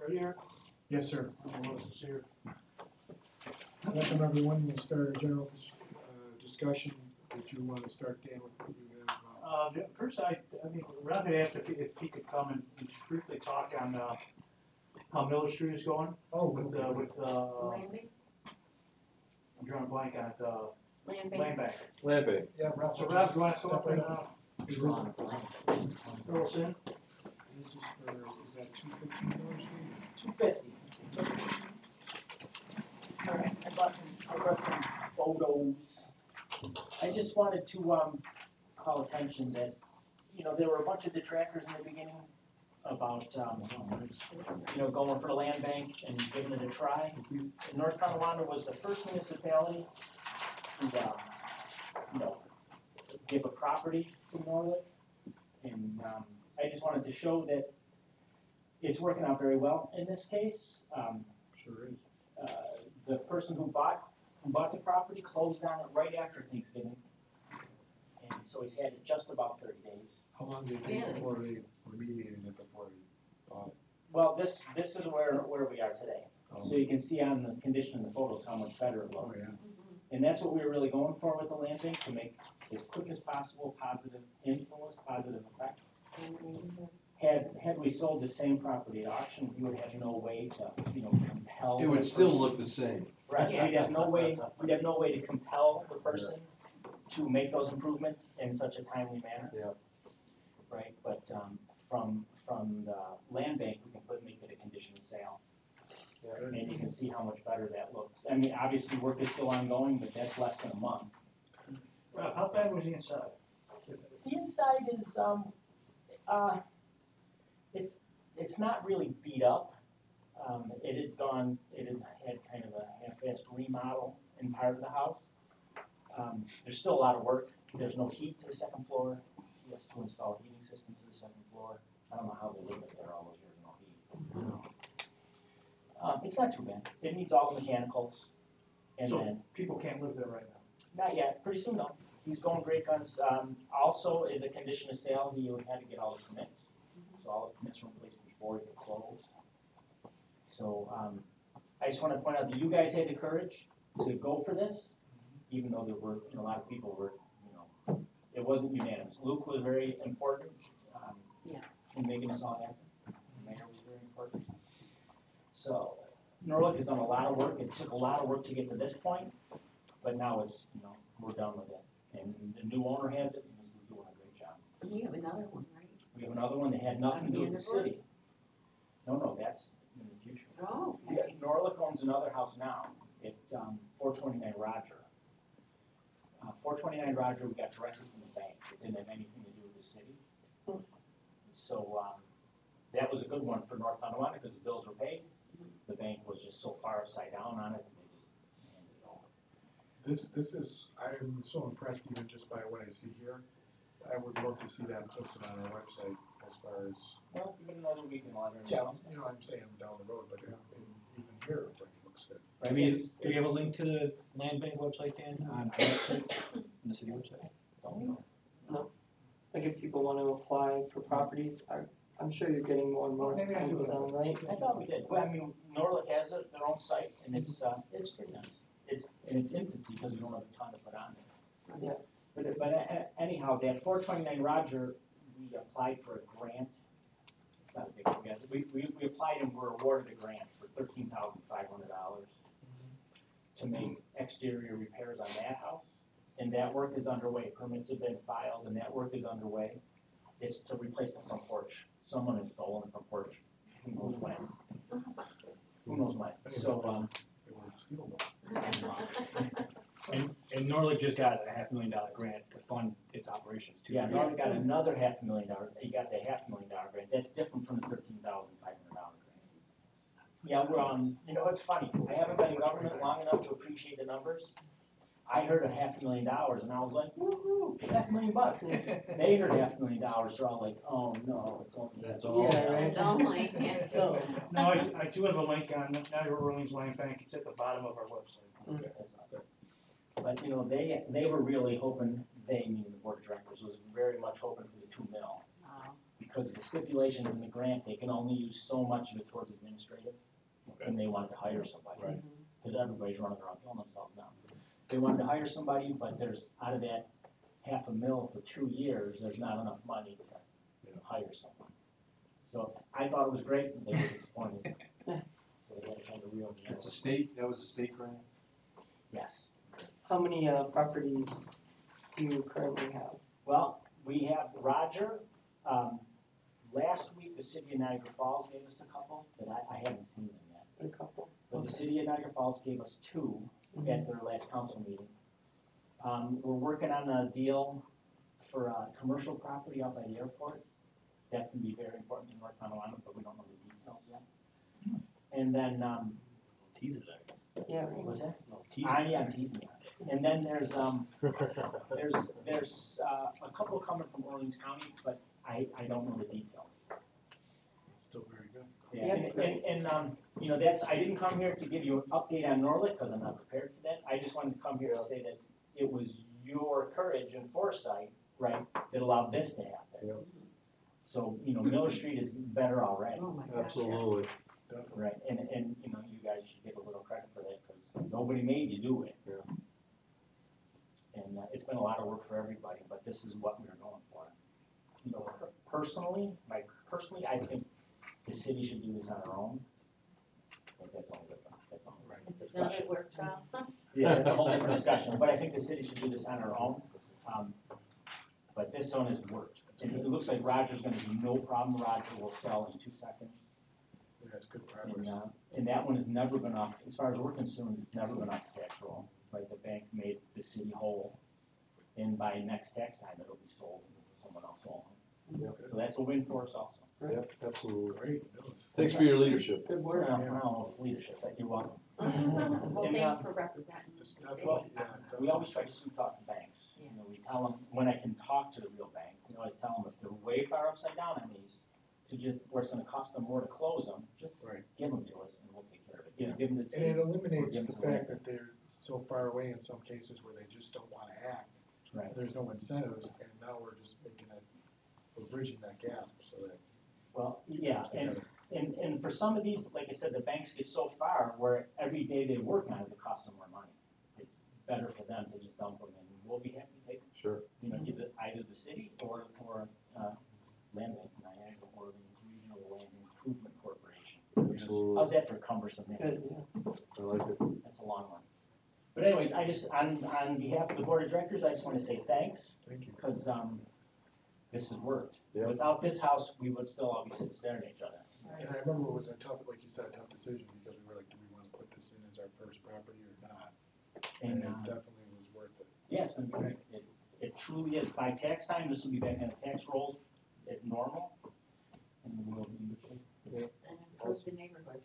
Are you here? Yes, sir. Lois is here. Welcome, everyone. We'll start a general discussion. Did you want to start, Dan, with what you have? First, I mean, Rob had asked if he could come and briefly talk on how Miller Street is going. Okay. Landing? I'm drawing a blank on it, Land land bank. bank. Land bank. Yeah, Ralph. So Rob, do you want to come up and Is fill us in? this is for, is that $215 street? $250. All right, I brought some photos. I just wanted to, call attention that, there were a bunch of detractors in the beginning about, going for the land bank and giving it a try. North Tonawanda was the first municipality to, give a property to Norlick. And, I just wanted to show that it's working out very well in this case. Sure is. The person who bought the property closed on it right after Thanksgiving. And so he's had it just about 30 days. How long did it take before they remediated it before they bought it? Well, this is where we are today. Oh. So you can see on the condition of the photos how much better it Oh, looks. yeah. And that's what we were really going for with the land bank, to make as quick as possible positive influence, positive effect. Had we sold the same property at auction, we would have no way to, compel. It would still look the same. Right, we'd have no way to compel the person to make those improvements in such a timely manner. Yeah. Right, but, from the land bank, we can make it a condition of sale. And you can see how much better that looks. I mean, obviously, work is still ongoing, but that's less than a month. Rob, how bad was the inside? The inside is, it's not really beat up. It had had kind of a half-assed remodel in part of the house. There's still a lot of work. There's no heat to the second floor. He has to install a heating system to the second floor. I don't know how they live there all those years, no heat. It's not too bad. It needs all the mechanicals. And So then, people can't live there right now? not yet, pretty soon though. He's going great guns. Also, as a condition of sale, he would have to get all the permits. So all the permits were in place before he could close. So, I just want to point out that you guys had the courage to go for this, even though there were, a lot of people were, it wasn't unanimous. Luke was very important, in making us all happen. The mayor was very important. So, Norlick has done a lot of work. It took a lot of work to get to this point, but now it's, we're done with it. And the new owner has it, and he's doing a great job. You have another one, right? We have another one that had nothing to do with the city. No, that's in the future. Oh, Yeah, Norlick owns another house now at 429 Roger. 429 Roger, we got directly from the bank. It didn't have anything to do with the city. So that was a good one for North Tonawanda because the bills were paid. The bank was just so far upside down on it, and they just handed it over. This is, I'm so impressed even just by what I see here. I would love to see that posted on our website as far as, Well, even another week in London. I'm saying down the road, but even here, it looks good. I mean, do we have a link to the land bank website, Dan, on our website, on the city website? Like if people want to apply for properties, I'm sure you're getting more and more as time goes on, right? I thought we did. Well, I mean, Norlick has their own site, and it's pretty nice. It's in its infancy because we don't have a ton to put on it. Yeah. But anyhow, that 429 Roger, we applied for a grant. It's not a big one, guys. We applied and were awarded a grant for $13,500 to make exterior repairs on that house. And that work is underway. Permits have been filed, and that work is underway. It's to replace the front porch. Someone has stolen the front porch. Who knows when? Who knows when? So, They were stealable. And Norlick just got a $500,000 grant to fund its operations too. yeah, Norlick got another $500,000. He got the $500,000 grant. That's different from the $13,500 grant. Yeah, we're it's funny. I haven't been in government long enough to appreciate the numbers. I heard $500,000 and I was like, woo-hoo, $500,000. And they heard $500,000, so I'm like, oh no, it's only. That's all. Yeah, right. it's only, it's still. No, I do have a link on Now Your Orleans Land Bank. It's at the bottom of our website. That's awesome. But, they were really hoping, meaning the board of directors, was very much hoping for the 2 mil. because of the stipulations in the grant, they can only use so much of it towards administrative. And they wanted to hire somebody. Right. Because everybody's running around killing themselves now. They wanted to hire somebody, but there's, out of that $500,000 for 2 years, there's not enough money to hire someone. So I thought it was great, and they were disappointed. So they had to kind of reel me in. That's a state, that was a state grant? Yes. How many properties do you currently have? Well, we have Roger. Last week, the city of Niagara Falls gave us a couple, but I haven't seen them yet. A couple. But the city of Niagara Falls gave us 2 at their last council meeting. We're working on a deal for a commercial property out by the airport. That's gonna be very important in North Tonawanda, but we don't know the details yet. And then, Teaser that. Yeah, what right. was that? No, teaser. I'm teasing you. And then there's a couple coming from Orleans County, but I don't know the details. Still very good. Yeah, you know, I didn't come here to give you an update on Norlick, because I'm not prepared for that. I just wanted to come here to say that it was your courage and foresight, right, that allowed this to happen. Yeah. So, you know, Miller Street is better already, Oh, my gosh, yes. Absolutely. right, and, you know, you guys should get a little credit for that, because nobody made you do it. Yeah. And it's been a lot of work for everybody, but this is what we were going for. You know, personally, I think the city should do this on our own. But that's all different, that's all right. It's another workshop. Yeah, that's a whole different discussion, but I think the city should do this on our own. But this one has worked. And it looks like Roger's gonna be no problem. Roger will sell in 2 seconds. Yeah, it's good progress. And that one has never been off, as far as we're concerned, it's never been off the tax roll. Right, the bank made the city whole. And by next tax time, it'll be sold, and someone else will own it. So that's a win for us also. Yep, absolutely. Great. Thanks for your leadership. Good I work. don't know if it's leadership, like you're welcome. Well, And, thanks for representing the Just city. definitely, yeah, We always try to sweet talk the banks. You know, we tell them, when I can talk to the real bank, we always tell them if they're way far upside down on these, to just, where it's gonna cost them more to close them, just Right. give them to us and we'll take care of it. You know, give them the And city. it eliminates Or give the them to fact that they're so far away in some cases where they just don't wanna act. Right. There's no incentives, and now we're just making that, we're bridging that gap so that. Well, yeah, and for some of these, like I said, the banks get so far where every day they work on it, it costs them more money. It's better for them to just dump them and we'll be happy to take, Sure. you know, either the city or Land Bank of Niagara or the Regional Land Improvement Corporation. How's Absolutely. that for cumbersome name? Good, yeah. I like it. That's a long one. But anyways, I just, on behalf of the board of directors, I just wanna say thanks, Thank you. because, this has worked. Yeah. Without this house, we would still all be sitting staring at each other. And I remember it was a tough, like you said, a tough decision, because we were like, do we wanna put this in as our first property or not? And And, it definitely was worth it. yeah, it's gonna be great. It truly is. By tax time, this will be back in the tax rolls at normal, and we'll be in good shape. And improve the neighborhood.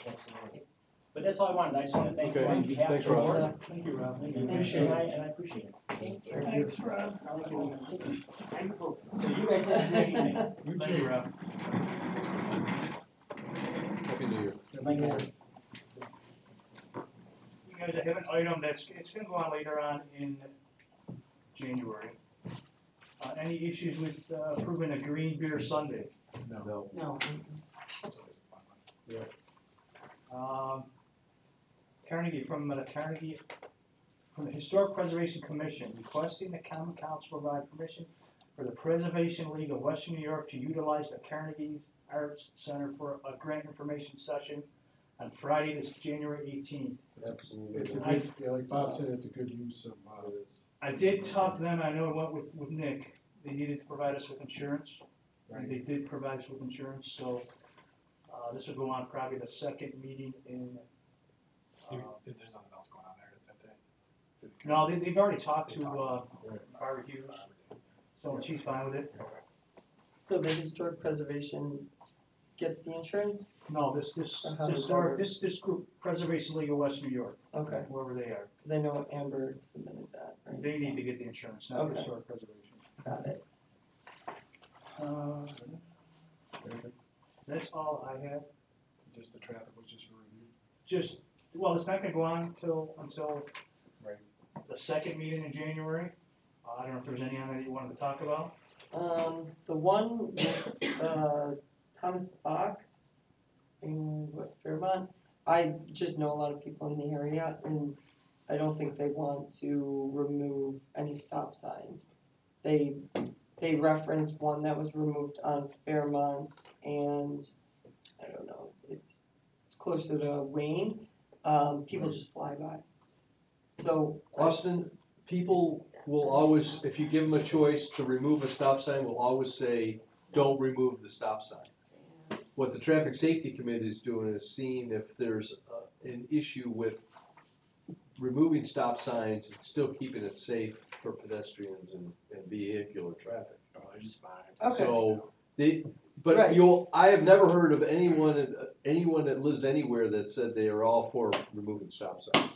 Absolutely. But that's all I wanted. I just wanna thank you Okay. on behalf of Thanks, the Rob. board. Thank you, Rob. And Appreciate it. I appreciate it. Thank you. Thank you. Rob. So you guys have a great evening. You Thank you, too. Rob. Happy New Year. Thank you. You guys, I have an item it's gonna go on later on in January. Any issues with approving a green beer Sunday? No. No. Carnegie, from the Historic Preservation Commission, requesting the common council provide permission for the Preservation League of Western New York to utilize the Carnegie Arts Center for a grant information session on Friday, this January 18th. Absolutely. It's a good, yeah, like Bob said, it's a good use of, I did talk to them, I know I went with Nick, they needed to provide us with insurance. And they did provide us with insurance, so, this will go on probably the second meeting in, There's nothing else going on there that day? no, they've already talked to, Barbara Hughes, so she's fine with it. So the historic preservation gets the insurance? No, this How does that work? group, Preservation League of West New York, Okay, whoever they are, because I know Amber submitted that, right? they need So, to get the insurance, not Okay. historic preservation. Got it. That's all I have, just the traffic was just a review. just, well, it's not gonna go on until Right. the second meeting in January. I don't know if there's any on that you wanted to talk about. The one with, Thomas Fox in what, Fairmont, I just know a lot of people in the area, and I don't think they want to remove any stop signs. They referenced one that was removed on Fairmont, and I don't know, it's closer to Wayne, people just fly by. So, Austin, people will always, if you give them a choice to remove a stop sign, will always say, don't remove the stop sign. What the traffic safety committee is doing is seeing if there's an issue with removing stop signs and still keeping it safe for pedestrians and vehicular traffic. Oh, I just buy it. okay, So, Right. I have never heard of anyone that lives anywhere that said they are all for removing stop signs.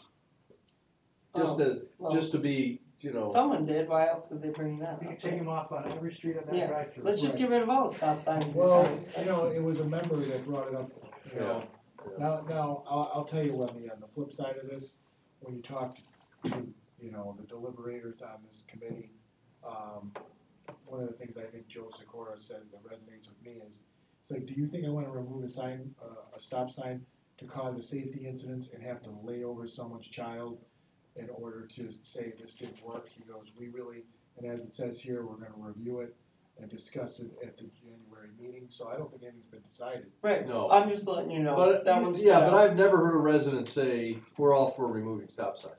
well, Just to be, you know. someone did, why else would they bring that You can up? take them off on every street of that Yeah, drive-through. Let's just get rid of all the stop signs in Well, town. you know, it was a member that brought it up, you know. Now, I'll tell you what, on the flip side of this, when you talk to, you know, the deliberators on this committee, one of the things I think Joe Sikora said that resonates with me is, it's like, do you think I wanna remove a sign, a stop sign to cause a safety incident and have to lay over someone's child in order to say this didn't work? He goes, we really, and as it says here, we're gonna review it and discuss it at the January meeting, so I don't think anything's been decided. Right, No. I'm just letting you know, But, that one's. yeah, cut but out. I've never heard a resident say, we're all for removing stop signs.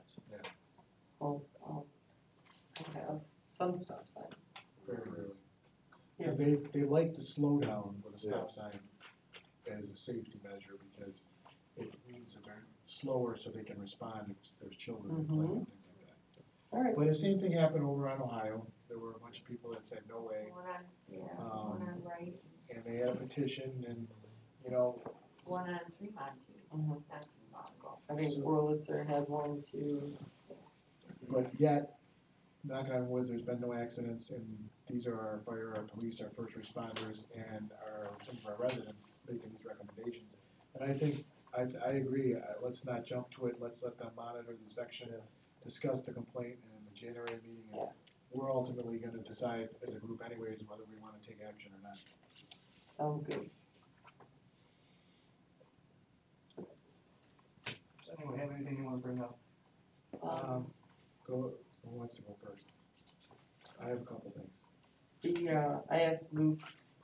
Oh, I have some stop signs. Very rarely. Because they like to slow down with a stop sign as a safety measure, because it means that they're slower so they can respond if there's children playing and things like that. Alright, But the same thing happened over on Ohio. There were a bunch of people that said, no way, One on, yeah, one on right, and they had a petition, and, you know, one on Fremont too, Mhm. that's long ago. I think Wurlitzer had one too. but yet, knock on wood, there's been no accidents, and these are our fire, our police, our first responders, and some of our residents making these recommendations. And I think, I agree, let's not jump to it, let's let them monitor the section, discuss the complaint in the January meeting, and we're ultimately gonna decide as a group anyways whether we wanna take action or not. Sounds good. Does anyone have anything you wanna bring up? Who wants to go first? I have a couple things. I asked Luke,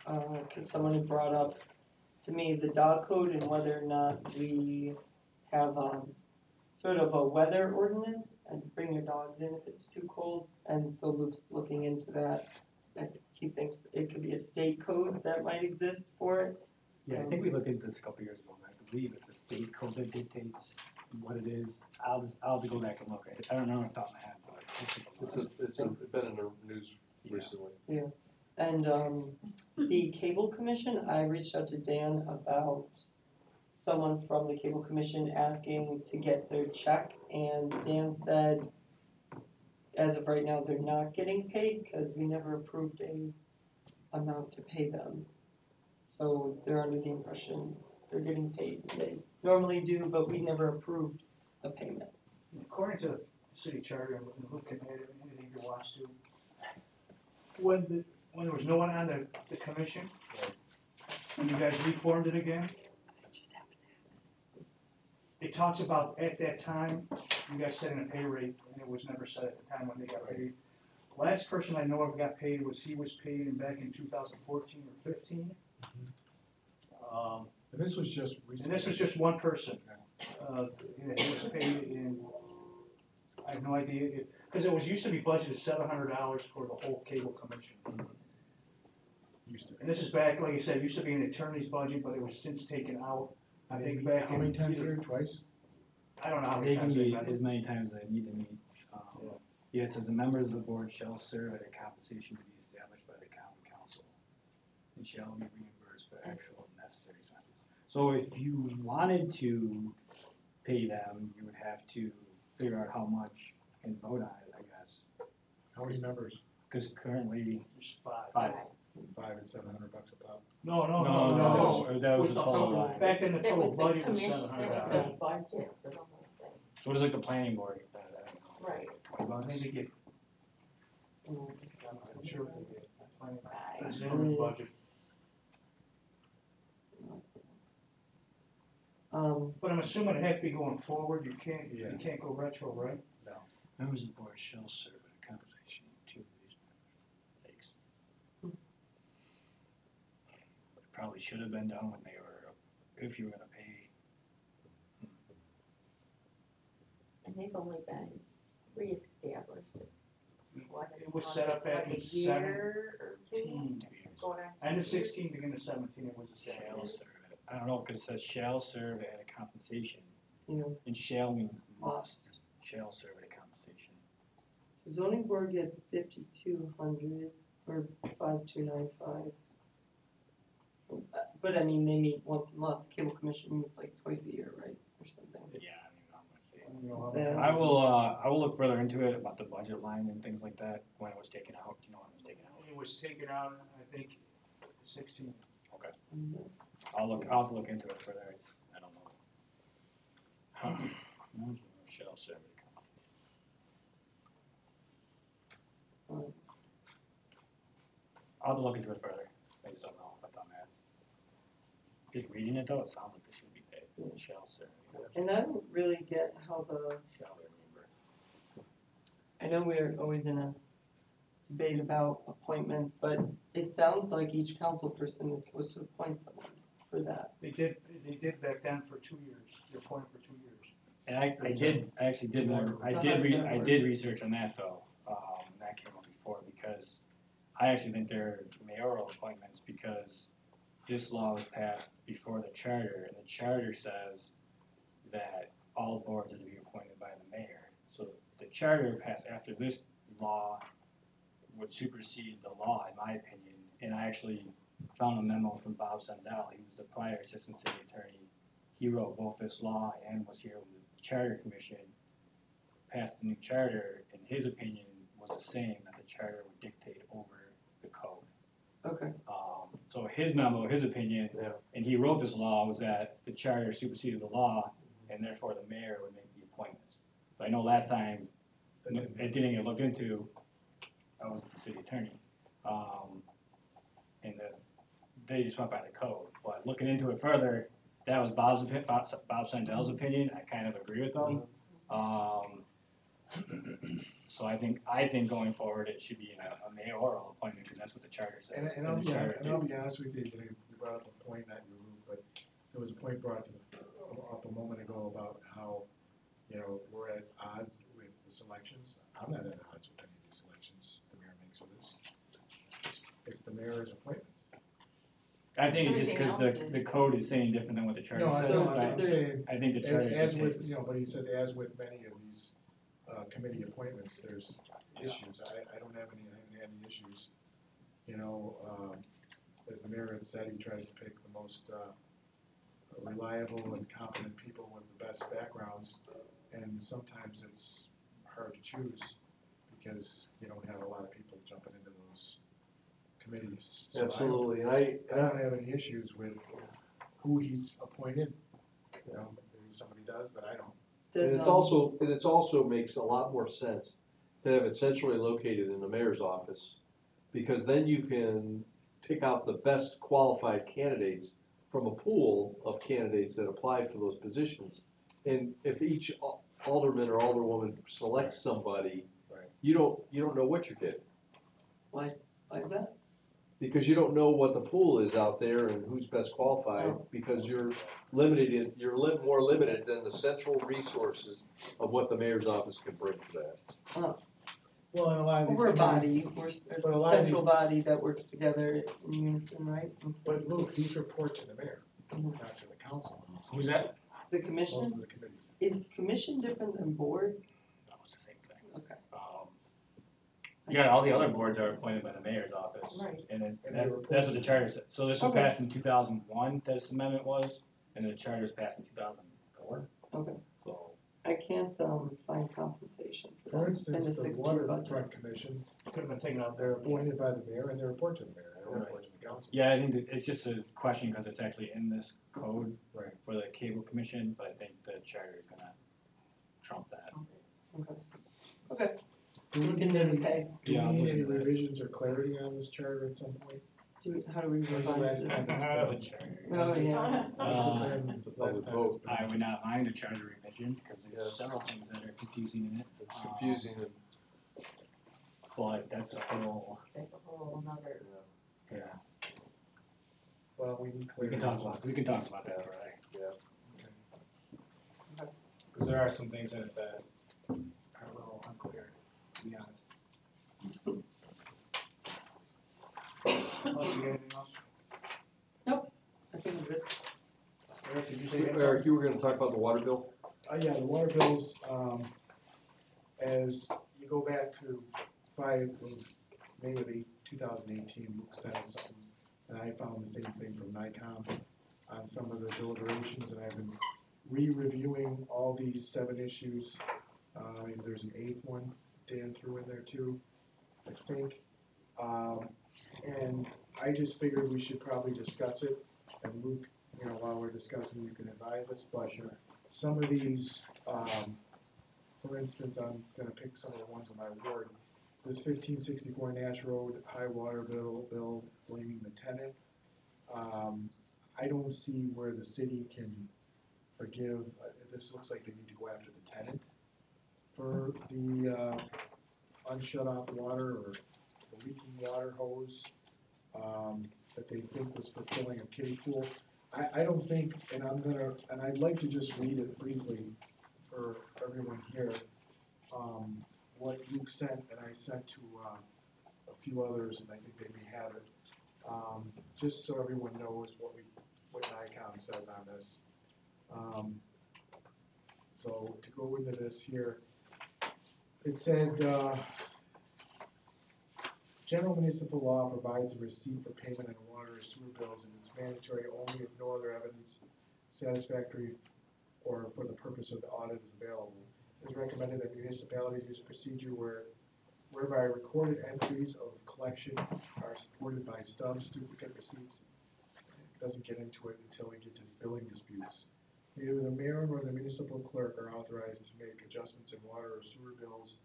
cause someone had brought up to me the dog code and whether or not we have, sort of a weather ordinance and bring your dogs in if it's too cold. And so Luke's looking into that. And he thinks it could be a state code that might exist for it. Yeah, I think we looked into this a couple years ago, and I believe it's a state code that dictates what it is. I'll have to go back and look at it. I don't know off the top of my head, but It's been in the news recently. And the cable commission, I reached out to Dan about someone from the cable commission asking to get their check, and Dan said, as of right now, they're not getting paid because we never approved a amount to pay them. So they're under the impression they're getting paid. They normally do, but we never approved the payment. According to the city charter, and Luke can add anything he wants to, when there was no one on the commission, when you guys reformed it again, it talks about at that time, you guys setting a pay rate, and it was never set at the time when they got paid. Last person I know of got paid he was paid back in 2014 or 15. And this was just And recently. this was just one person. He was paid in, I have no idea, because it was used to be budgeted $700 for the whole cable commission. Used to. And this is back, like I said, it used to be an attorney's budget, but it was since taken out. I think back How in. many times a year? Twice? I don't know how they many can times they meet met. as many times as they need to meet. Yeah, it says the members of the board shall serve at a compensation to be established by the common council and shall be reimbursed for actual and necessary expenses. So if you wanted to pay them, you would have to figure out how much and vote on it, I guess. How many members? Because currently, There's five. 5 and $700 a pop. No, that was the total line. Back then, the That total was budget the was commission, $700. the budget for the whole thing, So it was like the planning board, I don't know. right. I think they get, Mm. I'm sure they get. planning, Right. the Zimmerman budget. But I'm assuming it has to be going forward, you can't go retro, right? Members of the board shall serve at a compensation to these members. Thanks. It probably should have been done when they were, if you were gonna pay. And they've only been reestablished. What, It was set up back like in a year or two? 17, Going on 2 end of years? 16, beginning of 17, it was established. Shall serve at, I don't know, cause it says shall serve at a compensation, Yeah. and shall means must, shall serve at a compensation. So zoning board gets 5,200 or 5,295. But I mean, they meet once a month. Cable commission meets like twice a year, right, or something. Yeah, I mean, I'm gonna say. You know, Yeah. I will look further into it about the budget line and things like that, when it was taken out, you know, when it was taken out. It was taken out, I think, 16. Mhm. I'll have to look into it further, I don't know. Shall serve at a compensation. I'll have to look into it further, I just don't know what's on that. Just reading it though, it sounds like they should be paid, shall serve, And I don't really get how shall be reimbursed. I know we're always in a debate about appointments, but it sounds like each council person is supposed to appoint someone for that. They did back then for 2 years, they appointed for 2 years. And I actually did, So how does that I work? did research on that though, that came up before, because I actually think they're mayoral appointments, because this law was passed before the charter, and the charter says that all boards are to be appointed by the mayor. So the charter passed after this law would supersede the law, in my opinion, and I actually found a memo from Bob Sundell, he was the prior assistant city attorney. He wrote both this law and was here when the charter commission passed the new charter, and his opinion was the same, that the charter would dictate over the code. Okay. So his memo, his opinion, Yeah. and he wrote this law, was that the charter superseded the law, and therefore the mayor would make the appointments. But I know last time, it didn't get looked into, I was the city attorney, and they just went by the code. But looking into it further, that was Bob Sundell's opinion, I kind of agree with them. So I think going forward, it should be a mayoral appointment, because that's what the charter says. And I'll The be, charter- and I'll be honest with you, you brought up a point, not your room, but there was a point brought up a moment ago about how, you know, we're at odds with the selections. I'm not at odds with any of the selections the mayor makes with this. It's the mayor's appointment. I think it's just because Everything the else is- code is saying different than what the charter No, says. So I'm is saying, I think the charter. as with, dictates. you know, but he says as with many of these, committee appointments, there's issues. I don't have any, I haven't had any issues. You know, as the mayor had said, he tries to pick the most, reliable and competent people with the best backgrounds, and sometimes it's hard to choose because you don't have a lot of people jumping into those committees. So Absolutely, and I don't have any issues with who he's appointed, you know, maybe somebody does, but I don't. And Does, it's also makes a lot more sense to have it centrally located in the mayor's office, because then you can pick out the best qualified candidates from a pool of candidates that apply for those positions. And if each alderman or alderwoman selects somebody, Right. you don't know what you're getting, why is that? because you don't know what the pool is out there and who's best qualified, Oh. because you're more limited than the central resources of what the mayor's office can bring to that. Well, and a lot of these. We're a committees- body, there's But a a lot of central body that works together in unison, right? But Luke, these report to the mayor, Mhm. not to the council. Who's that? The Most commission, of the committees. is commission different than board? No, it's the same thing. Okay. Yeah, all the other boards are appointed by the mayor's office. Right. And then, And they report that's what the to- charter said. So this was Okay. passed in 2001, this amendment was, and the charter was passed in 2004. Okay. So, I can't, find compensation for For that in the instance, the 16 budget. waterfront commission, Could have been taken out they're appointed by the mayor and they report to the mayor, they don't Right. report to the council. yeah, I think that it's just a question because it's actually in this code Right. for the cable commission, but I think the charter is gonna trump that. Okay. Do we looking need to any, pay. do Yeah, we I'm need any looking at it. revisions or clarity on this charter at some point? How do we When's the revise last this? time it's been? Oh, yeah. When's it Uh, been the public last time vote. it's been? I would not mind a charter revision, because Yes. there's several things that are confusing in it. It's confusing and, But that's a whole, That's a whole nother. yeah, Well, we need we clarity. we can talk about that, right? yeah. Because there are some things that are a little unclear, to be honest. Unless you got anything else? I think we're good. Eric, did you say anything? Eric, you were gonna talk about the water bill? Yeah, the water bills, as you go back to May of 2018, Luke sent us something, and I found the same thing from NICOM on some of the deliberations, and I've been re-reviewing all these 7 issues. Maybe there's an 8th one Dan threw in there too, I think. And I just figured we should probably discuss it, and Luke, while we're discussing, you can advise us, but some of these, for instance, I'm gonna pick some of the ones in my ward. This 1564 Nash Road high water bill blaming the tenant. I don't see where the city can forgive, this looks like they need to go after the tenant for the unshut off water or the leaking water hose that they think was fulfilling a kiddie pool. I don't think, and I'd like to just read it briefly for everyone here, what Luke sent and I sent to a few others, and I think they may have it, just so everyone knows what NICOM says on this. So to go into this here, it said, general municipal law provides a receipt for payment on water or sewer bills, and it's mandatory only if no other evidence satisfactory or for the purpose of the audit is available. It is recommended that municipalities use a procedure whereby recorded entries of collection are supported by stubs, duplicate receipts. It doesn't get into it until we get to billing disputes. Neither the mayor nor the municipal clerk are authorized to make adjustments in water or sewer bills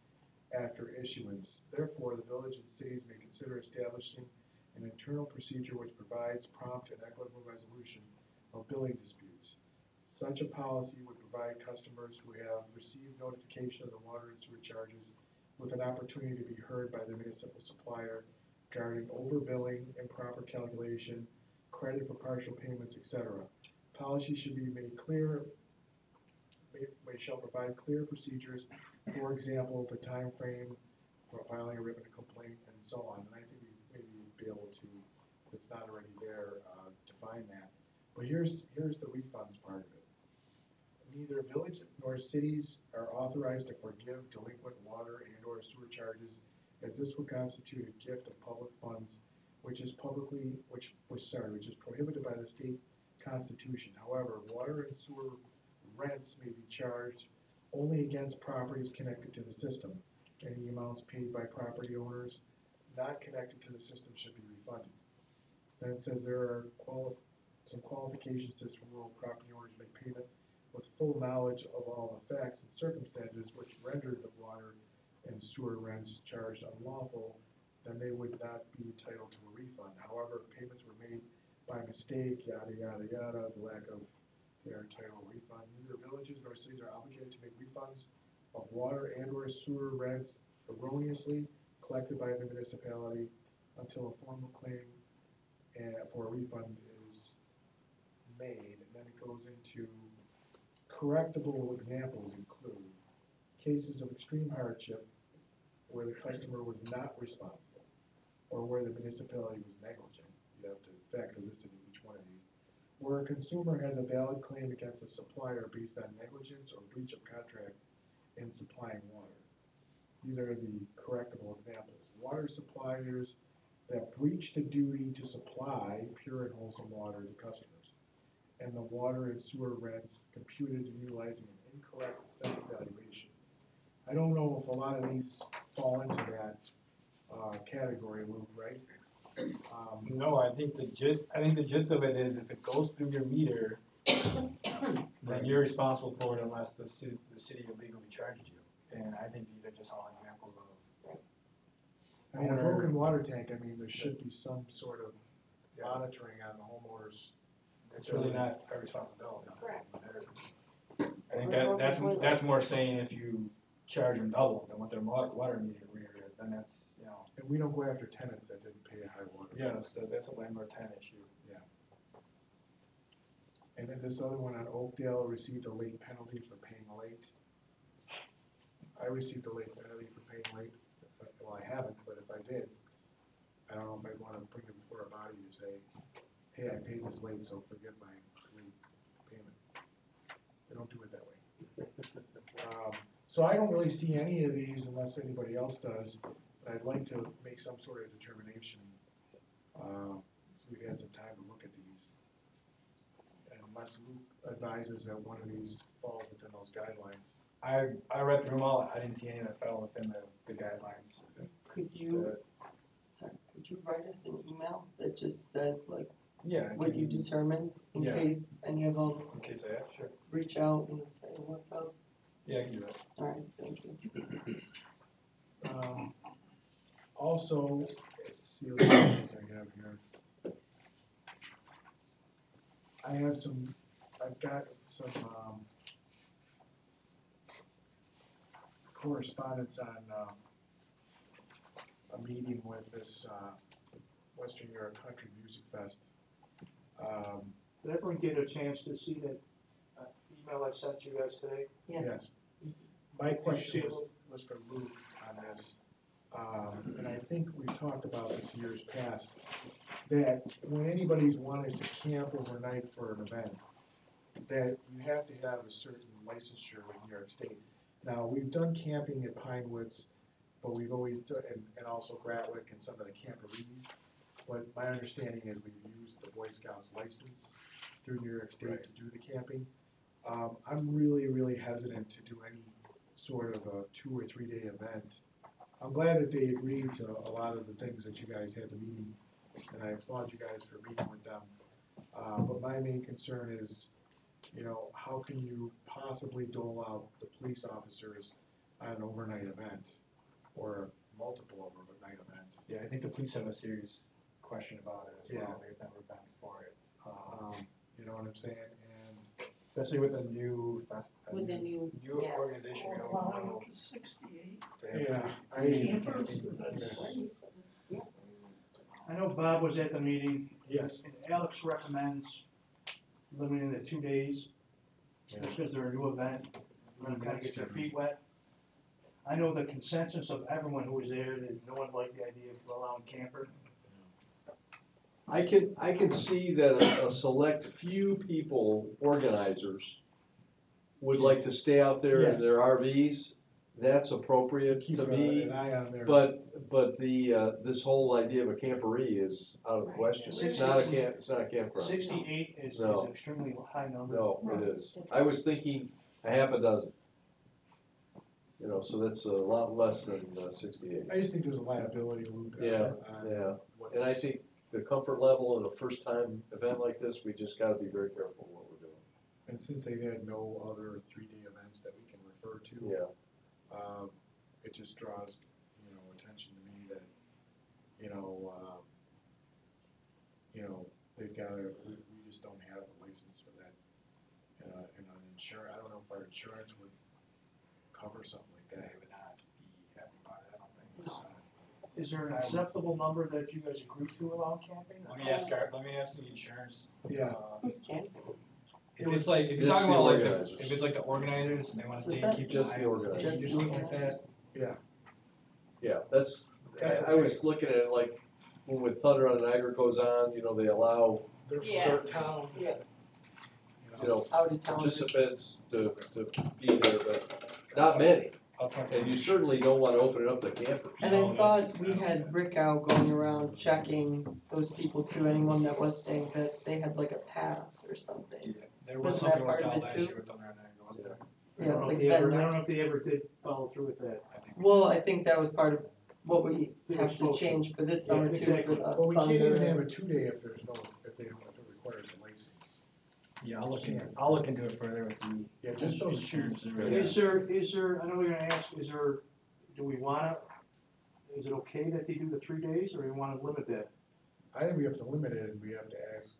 after issuance. Therefore, the village and cities may consider establishing an internal procedure which provides prompt and equitable resolution of billing disputes. Such a policy would provide customers who have received notification of the water and sewer charges with an opportunity to be heard by the municipal supplier regarding overbilling, improper calculation, credit for partial payments, etc. Policy should be made clear, shall provide clear procedures, for example, the time frame for filing a written complaint and so on. And I think we maybe be able to, if it's not already there, define that. But here's the refunds part of it. Neither village nor cities are authorized to forgive delinquent water and or sewer charges, as this would constitute a gift of public funds, which is prohibited by the state constitution. However, water and sewer rents may be charged only against properties connected to the system. Any amounts paid by property owners not connected to the system should be refunded. Then it says there are some qualifications to this rule. Property owners make payment with full knowledge of all the facts and circumstances which rendered the water and sewer rents charged unlawful, then they would not be entitled to a refund. However, if payments were made by mistake, yada, yada, yada, the lack of their entitled refund. Neither villages nor cities are obligated to make refunds of water and or sewer rents erroneously collected by the municipality until a formal claim for a refund is made. And then it goes into correctable examples include cases of extreme hardship where the customer was not responsible or where the municipality was negligent. You have to factor this into each one of these. Where a consumer has a valid claim against a supplier based on negligence or breach of contract in supplying water. These are the correctable examples. Water suppliers that breach the duty to supply pure and wholesome water to customers, and the water and sewer rents computed utilizing an incorrect assessed valuation. I don't know if a lot of these fall into that category, Luke, right? No, I think the gist of it is if it goes through your meter, then you're responsible for it unless the city illegally charges you. And I think these are just all examples of I mean, a owner. broken water tank, I mean, there should be some sort of monitoring on the homeowners. It's really not our responsibility. Correct. I think that's more saying if you charge them double than what their water meter reader is, then that's, you know, And we don't go after tenants that didn't pay a high water. bill. yeah, that's a landlord tenant issue. And then this other one on Oakdale received a late penalty for paying late. I received a late penalty for paying late. Well, I haven't, but if I did, I don't know if I'd wanna bring it before a body to say, hey, I paid this late, so forgive my late payment. They don't do it that way. So I don't really see any of these unless anybody else does, but I'd like to make some sort of determination. So we've had some time to look at these. And unless Luke advises that one of these falls within those guidelines. I read through them all, I didn't see any that fell within the guidelines. Could you, could you write us an email that just says like Yeah. what you determined in Yeah. case any of them In case I have, sure. reach out and say, what's up? Yeah, I can do that. Alright, thank you. Also, let's see what else I have here. I've got some, correspondence on, a meeting with this, Western Europe Country Music Fest. Did everyone get a chance to see that email I sent you guys today? Yeah. Yes. My question see it? was for Luke on this, and I think we've talked about this years past, that when anybody's wanted to camp overnight for an event, that you have to have a certain licensure with New York State. Now, we've done camping at Pine Woods, but we've always done, and also Gratwick and some of the camporees. But my understanding is we've used the Boy Scouts license through New York State to do the camping. I'm really hesitant to do any sort of a 2 or 3 day event. I'm glad that they agreed to a lot of the things that you guys had the meeting, and I applaud you guys for meeting with them. But my main concern is, you know, how can you possibly dole out the police officers on an overnight event or multiple overnight event? Yeah, I think the police have a serious question about it as well. Yeah. They've never been for it. You know what I'm saying? And Especially with a new With the new, new yeah. organization, we don't know. 68. yeah, Campers, I know Bob was at the meeting, yes, and Alex recommends limiting it to 2 days, just because they're a new event, you're gonna kinda get your feet wet. I know the consensus of everyone who was there is no one liked the idea of allowing camper. I can see that a select few people, organizers, would like to stay out there in Yes. their RVs. That's appropriate keep to an me, eye on their. but this whole idea of a camperee is out of the question. It's not a campground. 68 is No. an extremely high number. No, it is. I was thinking a half a dozen. You know, so that's a lot less than 68. I just think there's a liability, Luke. Yeah, on yeah. what's- And I think the comfort level in a first time event like this, we just gotta be very careful what we're doing. And since they've had no other 3 day events that we can refer to. Yeah. It just draws, you know, attention to me that, they've got we just don't have a license for that. And on insurance, I don't know if our insurance would cover something like They that. would not be happy about it, I don't think. So, Is there an acceptable number that you guys agreed to allow camping? let me ask the insurance. Yeah. Who's camping? If it's like, if you're Just talking the about like, organizers. if it's like the organizers and they wanna stay What's and that? keep the Just the aisles, organizers. or something like that. Yeah, that's, That's I was looking at it like, when with Thunder on Niagara goes on, you know, they allow They're from Yeah. certain town. Yeah. you know, Out of town. participants to be there, but not many. I'll talk to And you them. certainly don't wanna open it up to campers. And No, I thought that's- we had Rick out going around checking those people too, anyone that was staying, that they had like a pass or something. Yeah, there was Wasn't that something worked part of out it last too? year with Thunder on Niagara, wasn't there? I don't know like if they ever, I don't vendors. know if they ever did follow through with that. I think. Well, I think that was part of what we They were have to supposed to. change for this Yeah, summer too, for exactly. the Well, we can't even have thunder. a 2 day if there's no, if it requires a license. Yeah, I'll look into it further with the Yeah, just those two. insurance and Yeah. everything. Is there, I know we're gonna ask, do we wanna, is it okay that they do the 3 days, or you wanna limit that? I think we have to limit it, and we have to ask,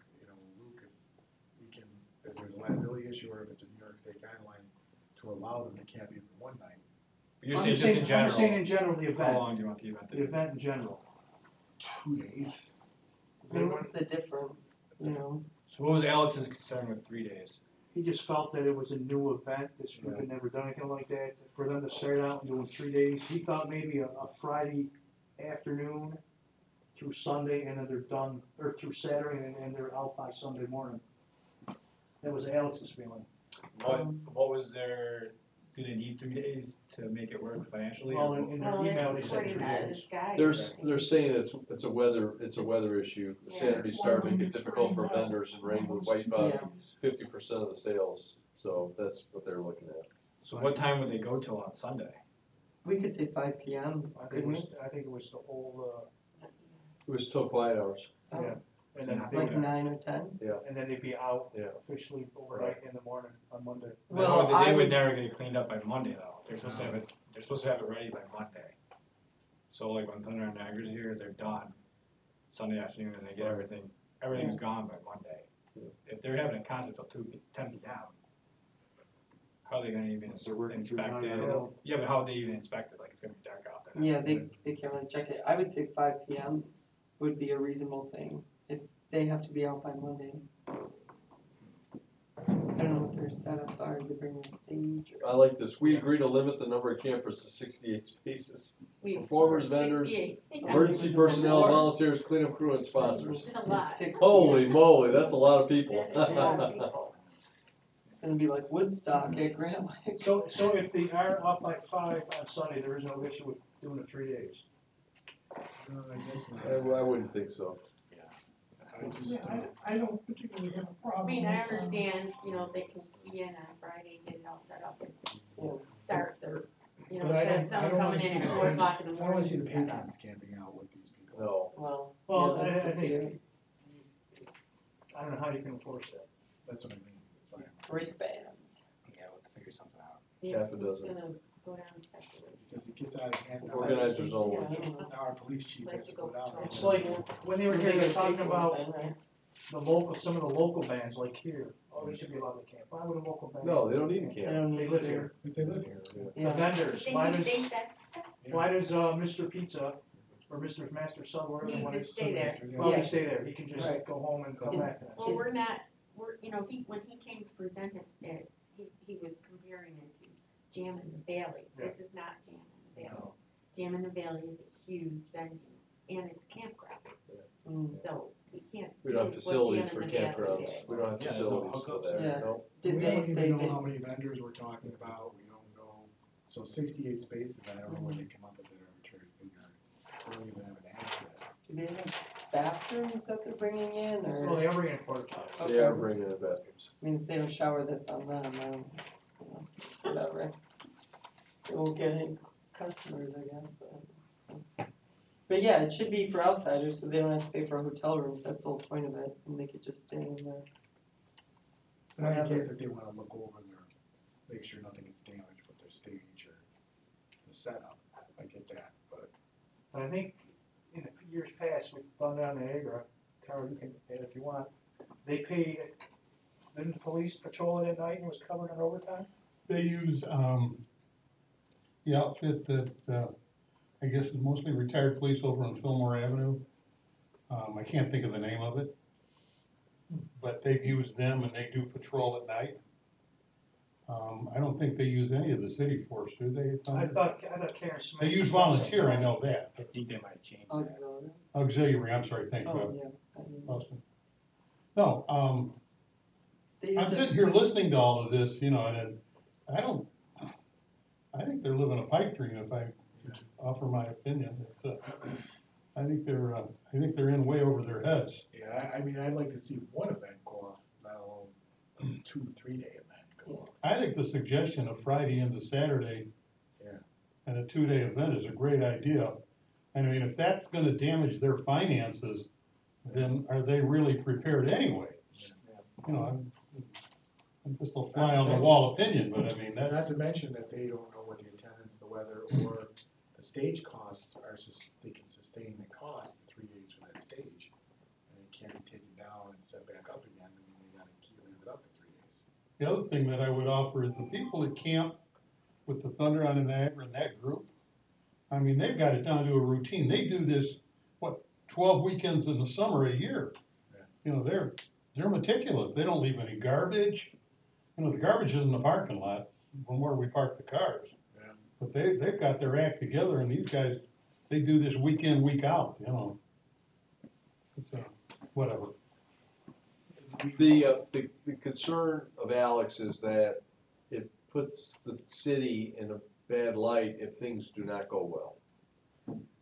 Luke, if we can, if there's a liability issue, or if it's a New York State guideline, to allow them to camp even one night. You're I'm saying just just saying, in I'm general, just saying in general, the how event, long do you want the event to the be? event in general. 2 days. I mean, what's the difference, So what was Alex's concern with 3 days? He just felt that it was a new event, this group had never done anything like that, for them to start out and doing 3 days, he thought maybe a Friday afternoon through Sunday, and then they're done, or through Saturday, and they're out by Sunday morning. That was Alex's feeling. What was their, do they need 3 days to make it work financially? Well, or- in their Well, email, they it's said 3 according to days. this guy. They're saying it's a weather issue. The Yeah. Saturday start make it difficult for vendors, and rain would wipe out Yeah. 50% of the sales, so that's what they're looking at. So what time would they go till on Sunday? we could say 5 PM, I think it couldn't we? was, I think it was the whole, It was till quiet hours. yeah, and then Like they, 9 or 10? and then they'd be out Yeah. officially overnight in the morning on Monday. Well, They I would would- never get it cleaned up by Monday though, they're supposed to have it, ready by Monday. So like when Thunder and Niagara's here, they're done Sunday afternoon and they get everything's gone by Monday. If they're having a concert till 10 PM, how are they gonna even They're working through inspect night, I it? don't know. Yeah, but how would they even inspect it, like it's gonna be dark out there? Yeah, they can't really check it. I would say 5 PM would be a reasonable thing, if they have to be out by Monday. I don't know what their setups are, do they bring a stage or? I like this. We agree to limit the number of campers to 68 spaces. We- Performers, vendors, 68. Yeah. Emergency was personnel, before. volunteers, cleanup crew, and sponsors. It's a lot. 60. Holy moly, that's a lot of people. That is a lot of people. It's gonna be like Woodstock at Grandma. So if they are up by 5 on Sunday, there is no issue with doing it 3 days? I guess not. I wouldn't think so. I just, Yeah, I don't particularly have a I problem. mean, I with, understand, they can be in on Friday, get it all set up Yeah. and start their, But I instead don't, of I someone don't wanna coming see in the at 4 o'clock in the I don't morning. wanna see the to set up. patrons camping out with these people. No. Well, Well, yeah, that's I the fear. think, I don't know how you can enforce that. That's what I mean, that's why. Wristbands. Yeah, we'll have to figure something out. Yeah, Half a who's dozen. gonna go down and check the list? Because it gets out of hand. Organizers Yeah, only. I don't know. Now our police chief Like has to to go go down. patrol. It's like, when they were here, they were talking about Right. some of the local bands, like here, they should be allowed to camp. Why would a local band? No, they don't need to I camp. don't They need live to. here. If they live here. The Yeah. vendors, why They does, said, Mr. Pizza, or Mr. Master Sub, whatever He they want could to stay there. well, Yeah. he stay there, he can just Right. go home and come It's- back. well, we're not, when he came to present it, he was comparing it to Jam in the Valley. This is not Jam in the Valley. No. Jam in the Valley is a huge venue, and it's campground, Mm. so you can't We do don't have what facilities Jam for in the Valley campgrounds. did. We don't have Yeah, there's no facilities for hookups. that, Yeah. no. Did We they don't say even know that, how many vendors we're talking about, we don't know, so 68 spaces, I don't know where they come up with that arbitrary figure. We don't even have an answer yet. do they have bathrooms that they're bringing in, Well, or? they are bringing porta potties. They are bringing in bathrooms. I mean, if they don't shower, that's on them, whatever. They won't get any customers, I guess, but yeah, it should be for outsiders, so they don't have to pay for hotel rooms, that's the whole point of it, and they could just stay in there. And I get that they wanna look over make sure nothing gets damaged with their stage or the setup, I get that, but. But I think in the years past, we've gone down to Niagara, Carol, you can pay it if you want, they paid, didn't the police patrol it at night and it was covered in overtime? They use, the outfit that, I guess is mostly retired police over on Fillmore Avenue. I can't think of the name of it. But they've used them and they do patrol at night. I don't think they use any of the city force, do they? Tom? I thought Karen Smith. They use volunteer, I know that. I think they might change that. Auxiliary, Auxiliary, I'm sorry, thank oh, you, yeah. I mean, Austin. No, They use I'm the- sitting here listening to all of this, and I think they're living a pipe dream if I offer my opinion. It's, I think they're in way over their heads. Yeah, I mean, I'd like to see one event go off, not alone 2-3 day event go off. I think the suggestion of Friday into Saturday Yeah. and a 2-day event is a great idea. And I mean, if that's gonna damage their finances, then are they really prepared anyway? I'm just a fly on the wall opinion, but I mean, Not that's, to mention that they don't know what the attendance, the weather, or the stage costs are, they can sustain the cost for 3 days for that stage. And it can't be taken down and set back up again, I mean, they gotta keep it up for 3 days. The other thing that I would offer is the people that camp with the Thunder on the Niagara and that group, I mean, they've got it down to a routine. They do this, 12 weekends in the summer a year. Yeah. You know, they're meticulous. They don't leave any garbage. You know, the garbage is in the parking lot from where we park the cars. Yeah. But they've got their act together, and these guys, they do this week in, week out, you know. It's whatever. The concern of Alex is that it puts the city in a bad light if things do not go well.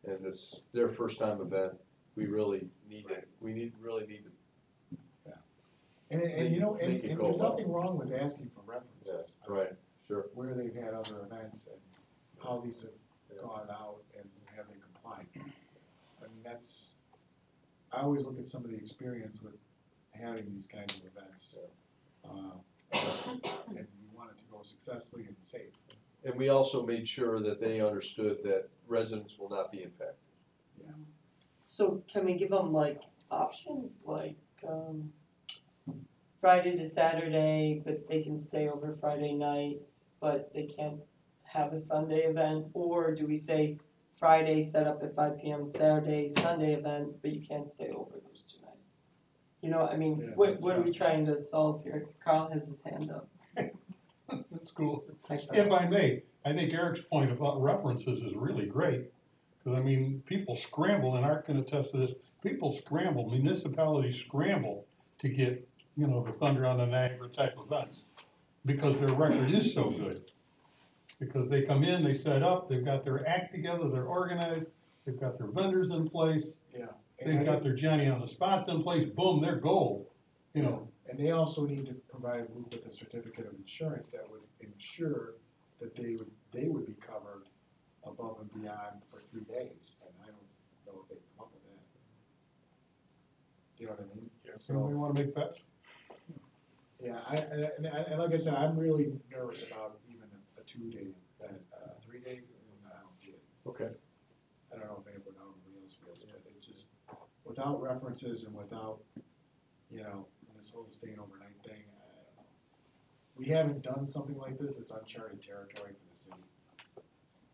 And it's their first time event, we really need it, really need to. And you know, and Make it and go there's well. nothing wrong with asking for references. Right, sure. Where they've had other events and how these have gone out and have they complied. I mean, I always look at some of the experience with having these kinds of events. And we want it to go successfully and safe. And we also made sure that they understood that residents will not be impacted. So can we give them like options, like, Friday to Saturday, but they can stay over Friday nights, but they can't have a Sunday event? Or do we say Friday set up at 5 p.m., Saturday, Sunday event, but you can't stay over those 2 nights? You know, I mean, Yeah. what are we trying to solve here? Carl has his hand up. That's cool. Thanks, If I may, I think Eric's point about references is really great. Because, I mean, people scramble, and Art can attest to this, people scramble, municipalities scramble to get, you know, the Thunder on the Niagara type events. Because their record is so good. Because they come in, they set up, they've got their act together, they're organized, they've got their vendors in place, Yeah. they've got their Johnny on the spots in place, boom, they're gold, you know. And they also need to provide Luke with a certificate of insurance that would ensure that they would be covered above and beyond for 3 days. And I don't know if they come up with that. You know what I mean? So we wanna make bets? Yeah, and like I said, I'm really nervous about even a 2-day, 3 days, and I don't see it. Okay. I don't know if anybody else feels, but it's just, without references and without, you know, this whole staying overnight thing, I don't know. We haven't done something like this, it's uncharted territory for the city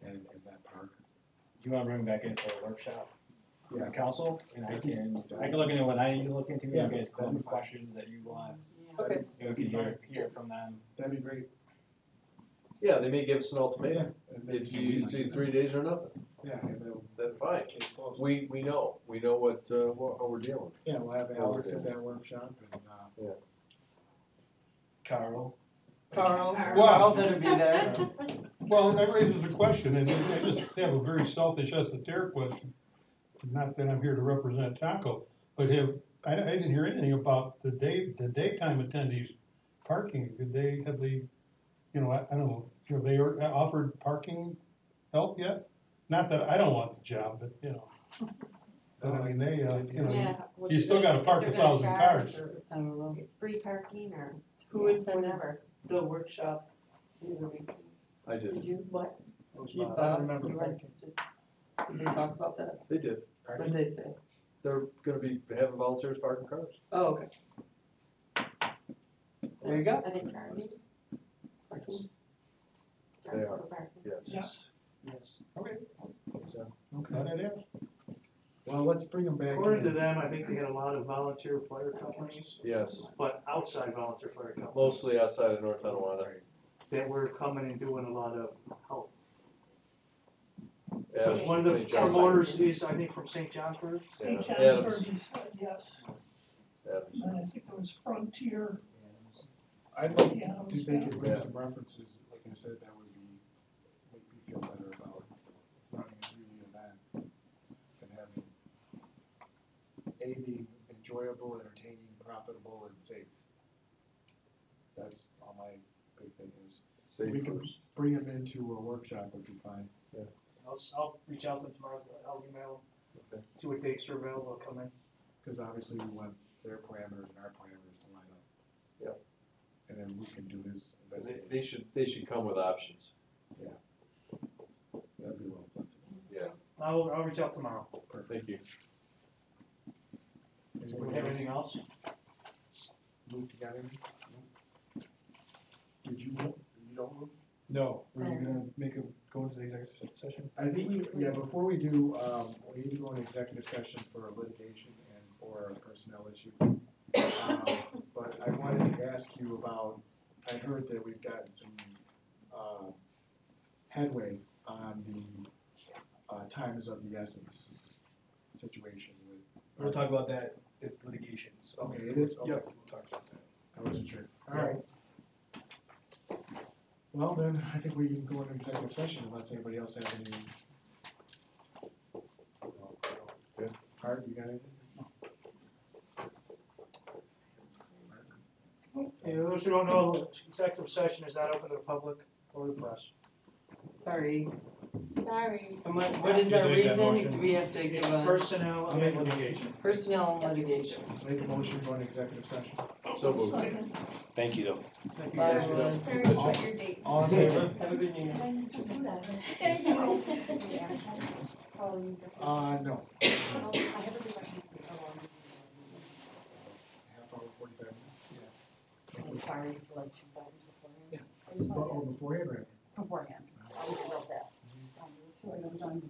and that park. Do you wanna bring back in for a workshop? For Yeah. the council, and I can look into what I need to look into, you Yeah, guys call that'd me be fine. questions that you want, Yeah. Okay. you can hear from them. That'd be great. Yeah, they may give us an ultimatum. And then- If you do 3 days or nothing, Yeah, and then then fine. case closed. We know what, how we're dealing with. Yeah, we'll have Alex at that workshop and, Carl. Carl, Carl. Carl better be there. Well, that raises a question, and I just have a very selfish esoteric question. Not that I'm here to represent Taco, but I didn't hear anything about the daytime attendees parking. Have they, you know, I don't know, have they offered parking help yet? Not that I don't want the job, but, you know. But I mean, they, you know, Yeah. what you do still they- gotta if park they're 1,000 gonna charge cars. or I don't know. It's free parking or. Who yeah, attended whatever. the workshop the other week? I did. Did you, what? You, I don't Bob, remember you parking. did they talk about that? They did. What did they say? They're gonna be having volunteers parking cars. Oh, okay. There you go. Are they charging? Parking. They are. For parking? Yes. Yes. Okay. So, Glad I asked. well, let's bring them back According to in. them, I think they had a lot of volunteer fire companies, Yes, but outside volunteer fire companies mostly outside of North Tonawanda. that were coming and doing a lot of help. Yeah, Because one of the St. John's. promoters is, I think, from St. Johnsburg. St. Yeah, Johnsburg, Adams. he said, yes, Adams. and I think it was Frontier. I'd like Yeah, to they could bring yeah. some references, like I said, that would make me feel better about running a 3-day event and having be enjoyable, entertaining, profitable, and safe. That's all my big thing is. Safe We can first. bring them into a workshop would be fine. I'll reach out to them tomorrow, I'll email Okay. them, see what dates are available, I'll come in. Because obviously we want their parameters and our parameters to line up. Yep. And then we can do his They investigation. should come with options. That'd be well fun. I'll reach out tomorrow. Thank you. Do we have anything else? Move together? Did you move? You don't move? No, were you gonna make a, go into the executive session? I think before we do, we need to go into executive session for litigation and for a personnel issue. But I wanted to ask you about, I heard that we've gotten some, headway on the, time is of the essence situation with. We'll talk about that, it's litigation, so. Okay, it is? Okay. Yep, we'll talk about that. I wasn't sure. All right. Well, then, I think we can go into executive session unless anybody else has any. Art, you got anything? And those who don't know, the executive session is not open to the public or the press. Sorry. Sorry. And what is our Did you make that reason? motion? Do we have to give a Personnel I'll make and a litigation. personnel and litigation? Make a motion to go into executive session. So moved. Thank you, though. Thank you. Bye, guys. everyone. Sorry about your date. All in favor? Have a good year. Thank you. No. I have a good one. Half hour, 45 minutes. I'm sorry for like 2 seconds beforehand. Yeah. I just wanted to Beforehand or after? beforehand. I was real fast. So I was on.